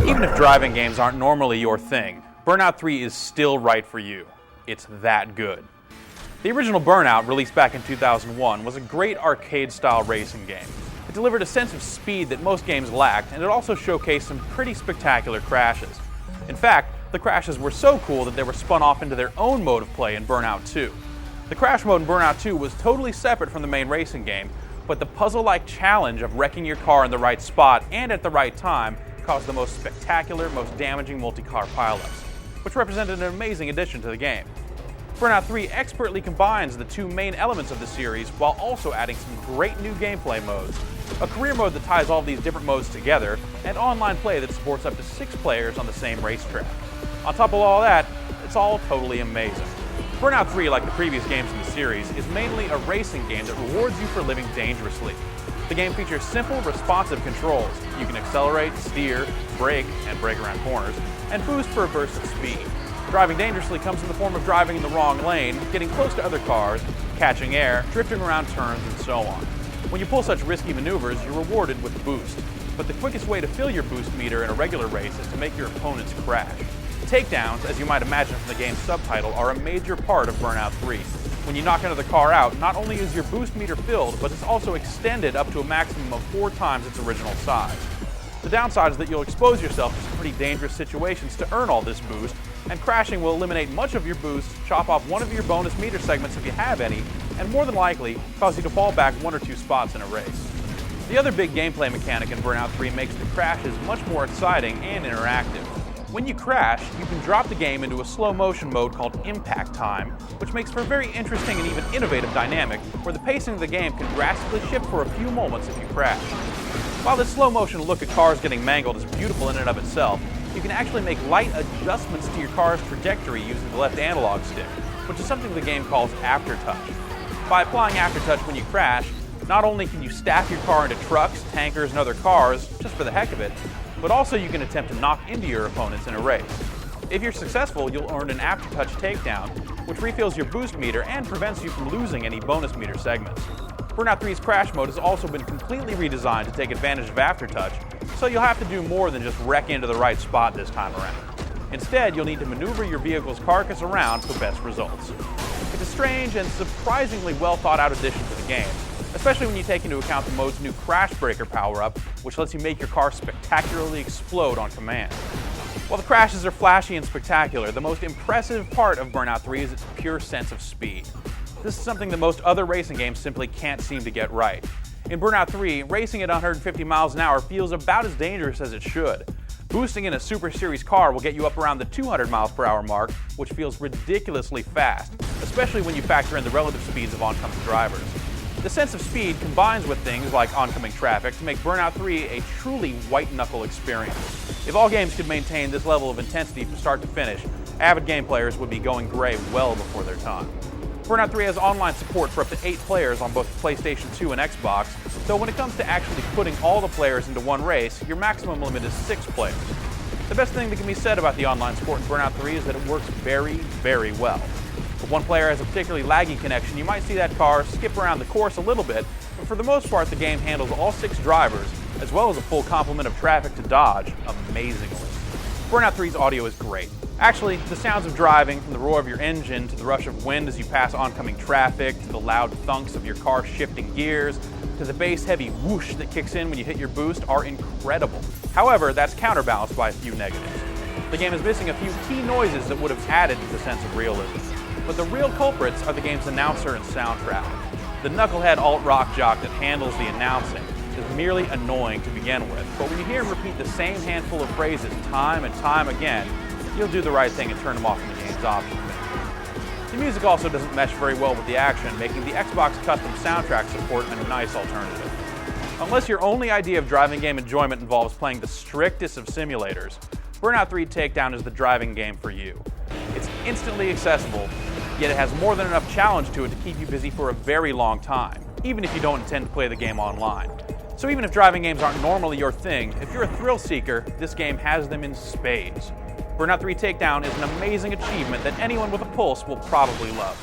Even if driving games aren't normally your thing, Burnout 3 is still right for you. It's that good. The original Burnout, released back in 2001, was a great arcade-style racing game. It delivered a sense of speed that most games lacked, and it also showcased some pretty spectacular crashes. In fact, the crashes were so cool that they were spun off into their own mode of play in Burnout 2. The crash mode in Burnout 2 was totally separate from the main racing game, but the puzzle-like challenge of wrecking your car in the right spot and at the right time caused the most spectacular, most damaging multi-car pileups, which represented an amazing addition to the game. Burnout 3 expertly combines the two main elements of the series while also adding some great new gameplay modes, a career mode that ties all of these different modes together, and online play that supports up to 6 players on the same racetrack. On top of all that, it's all totally amazing. Burnout 3, like the previous games in the series, is mainly a racing game that rewards you for living dangerously. The game features simple, responsive controls. You can accelerate, steer, brake, and brake around corners, and boost for a burst of speed. Driving dangerously comes in the form of driving in the wrong lane, getting close to other cars, catching air, drifting around turns, and so on. When you pull such risky maneuvers, you're rewarded with a boost. But the quickest way to fill your boost meter in a regular race is to make your opponents crash. Takedowns, as you might imagine from the game's subtitle, are a major part of Burnout 3. When you knock another car out, not only is your boost meter filled, but it's also extended up to a maximum of 4 times its original size. The downside is that you'll expose yourself to some pretty dangerous situations to earn all this boost, and crashing will eliminate much of your boost, chop off one of your bonus meter segments if you have any, and more than likely cause you to fall back 1 or 2 spots in a race. The other big gameplay mechanic in Burnout 3 makes the crashes much more exciting and interactive. When you crash, you can drop the game into a slow motion mode called Impact Time, which makes for a very interesting and even innovative dynamic where the pacing of the game can drastically shift for a few moments if you crash. While this slow motion look at cars getting mangled is beautiful in and of itself, you can actually make light adjustments to your car's trajectory using the left analog stick, which is something the game calls aftertouch. By applying aftertouch when you crash, not only can you staff your car into trucks, tankers, and other cars just for the heck of it, but also you can attempt to knock into your opponents in a race. If you're successful, you'll earn an aftertouch takedown, which refills your boost meter and prevents you from losing any bonus meter segments. Burnout 3's crash mode has also been completely redesigned to take advantage of aftertouch, so you'll have to do more than just wreck into the right spot this time around. Instead, you'll need to maneuver your vehicle's carcass around for best results. It's a strange and surprisingly well thought out addition to the game, especially when you take into account the mode's new Crash Breaker power-up, which lets you make your car spectacularly explode on command. While the crashes are flashy and spectacular, the most impressive part of Burnout 3 is its pure sense of speed. This is something that most other racing games simply can't seem to get right. In Burnout 3, racing at 150 miles an hour feels about as dangerous as it should. Boosting in a Super Series car will get you up around the 200 miles per hour mark, which feels ridiculously fast, especially when you factor in the relative speeds of oncoming drivers. The sense of speed combines with things like oncoming traffic to make Burnout 3 a truly white-knuckle experience. If all games could maintain this level of intensity from start to finish, avid game players would be going gray well before their time. Burnout 3 has online support for up to 8 players on both PlayStation 2 and Xbox, though when it comes to actually putting all the players into one race, your maximum limit is 6 players. The best thing that can be said about the online support in Burnout 3 is that it works very, very well. If one player has a particularly laggy connection, you might see that car skip around the course a little bit, but for the most part the game handles all 6 drivers, as well as a full complement of traffic to dodge, amazingly. Burnout 3's audio is great. Actually, the sounds of driving, from the roar of your engine to the rush of wind as you pass oncoming traffic, to the loud thunks of your car shifting gears, to the bass-heavy whoosh that kicks in when you hit your boost, are incredible. However, that's counterbalanced by a few negatives. The game is missing a few key noises that would have added to the sense of realism. But the real culprits are the game's announcer and soundtrack. The knucklehead alt-rock jock that handles the announcing is merely annoying to begin with, but when you hear him repeat the same handful of phrases time and time again, you'll do the right thing and turn him off from the game's options menu. The music also doesn't mesh very well with the action, making the Xbox custom soundtrack support a nice alternative. Unless your only idea of driving game enjoyment involves playing the strictest of simulators, Burnout 3 Takedown is the driving game for you. It's instantly accessible, yet it has more than enough challenge to it to keep you busy for a very long time, even if you don't intend to play the game online. So even if driving games aren't normally your thing, if you're a thrill seeker, this game has them in spades. Burnout 3 Takedown is an amazing achievement that anyone with a pulse will probably love.